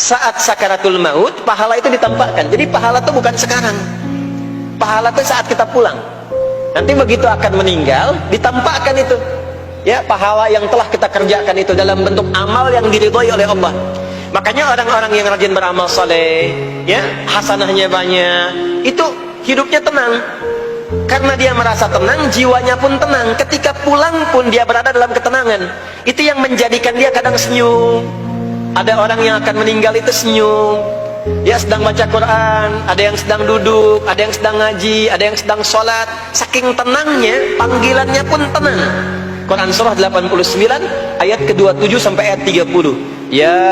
saat sakaratul maut pahala itu ditampakkan. Jadi pahala itu bukan sekarang, pahala itu saat kita pulang. Nanti begitu akan meninggal ditampakkan itu, ya, pahala yang telah kita kerjakan itu dalam bentuk amal yang diridhoi oleh Allah. Makanya orang-orang yang rajin beramal saleh, ya, hasanahnya banyak, itu hidupnya tenang. Karena dia merasa tenang, jiwanya pun tenang. Ketika pulang pun dia berada dalam ketenangan. Itu yang menjadikan dia kadang senyum. Ada orang yang akan meninggal itu senyum. Dia sedang baca Quran, ada yang sedang duduk, ada yang sedang ngaji, ada yang sedang sholat. Saking tenangnya, panggilannya pun tenang. Quran surah 89 ayat ke-27 sampai ayat 30. Ya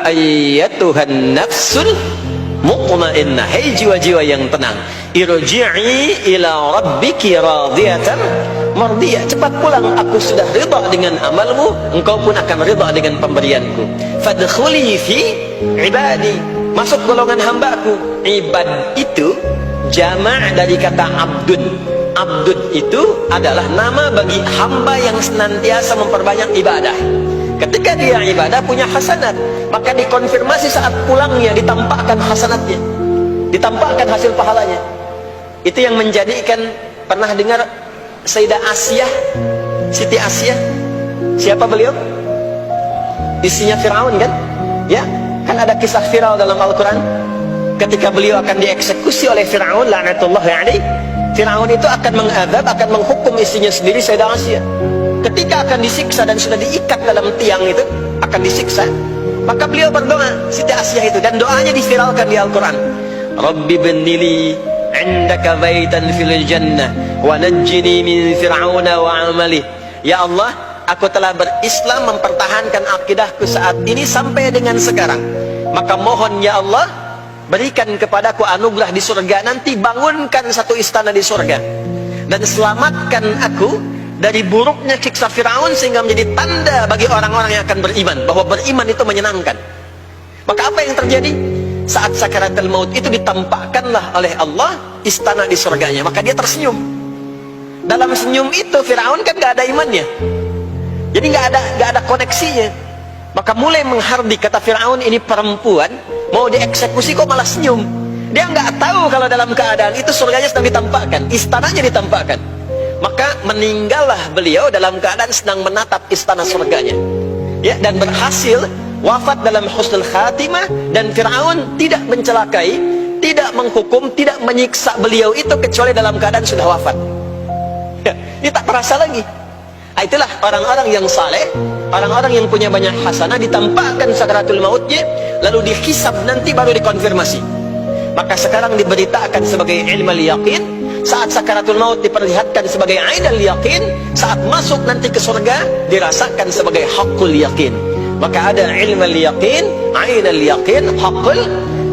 ayyatuhan nafsul mutmainnah, hai jiwa-jiwa yang tenang, irji'i ila rabbiki radiyatan mardiyah, cepat pulang, aku sudah ridha dengan amalmu, engkau pun akan ridha dengan pemberianku. Fadkhuli fi ibadi, masuk golongan hambaku. Ibad itu jama' dari kata abdun. Abdun itu adalah nama bagi hamba yang senantiasa memperbanyak ibadah. Ketika dia ibadah punya hasanat, maka dikonfirmasi saat pulangnya, ditampakkan hasanatnya, ditampakkan hasil pahalanya. Itu yang menjadikan, pernah dengar Sayyidah Asyah, Siti Asyah? Siapa beliau? Istrinya Fir'aun kan? Ya, kan ada kisah Fir'aun dalam Al-Quran. Ketika beliau akan dieksekusi oleh Fir'aun, la'natullahi alaih, Fir'aun itu akan mengadab, akan menghukum istrinya sendiri, Sayyidah Asyah. Ketika akan disiksa dan sudah diikat dalam tiang itu, akan disiksa, maka beliau berdoa, Siti Asyah itu, dan doanya diviralkan di Al-Quran. Rabbi bennili indaka baitan fil jannah wa najjini min fir'auna wa amali. Ya Allah, aku telah berislam, mempertahankan akidahku saat ini sampai dengan sekarang, maka mohon ya Allah, berikan kepadaku anugerah di surga nanti, bangunkan satu istana di surga, dan selamatkan aku dari buruknya siksa Fir'aun, sehingga menjadi tanda bagi orang-orang yang akan beriman bahwa beriman itu menyenangkan. Maka apa yang terjadi? Saat sakaratul maut itu ditampakkanlah oleh Allah istana di surganya, maka dia tersenyum. Dalam senyum itu Fir'aun kan gak ada imannya, jadi gak ada koneksinya. Maka mulai menghardik, kata Fir'aun, ini perempuan mau dieksekusi kok malah senyum. Dia nggak tahu kalau dalam keadaan itu surganya sedang ditampakkan, istananya ditampakkan. Maka meninggallah beliau dalam keadaan sedang menatap istana surganya, ya, dan berhasil wafat dalam husnul khatimah. Dan Fir'aun tidak mencelakai, tidak menghukum, tidak menyiksa beliau itu kecuali dalam keadaan sudah wafat, ya, dia tak terasa lagi. Itulah orang-orang yang saleh, orang-orang yang punya banyak hasanah, ditampakkan sakaratul mautnya, lalu dihisab, nanti baru dikonfirmasi. Maka sekarang diberitakan sebagai ilmal yaqin, saat sakaratul maut diperlihatkan sebagai ainal yaqin, saat masuk nanti ke surga dirasakan sebagai haqqul yaqin. Maka ada ilmal yaqin, ainal yaqin, haqqul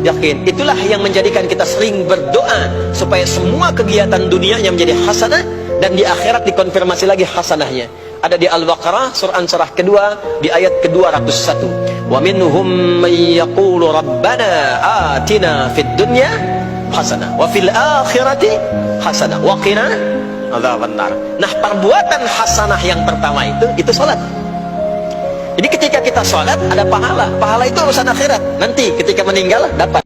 yaqin. Itulah yang menjadikan kita sering berdoa supaya semua kegiatan dunianya menjadi hasanah, dan di akhirat dikonfirmasi lagi hasanahnya. Ada di Al-Baqarah surah kedua di ayat ke-201. Wa minhum may yaqulu rabbana atina fid dunya hasanah wa fil akhirati hasanah wa qina adzabannar. Nah, perbuatan hasanah yang pertama itu salat. Jadi ketika kita salat ada pahala. Pahala itu urusan akhirat. Nanti ketika meninggal dapat.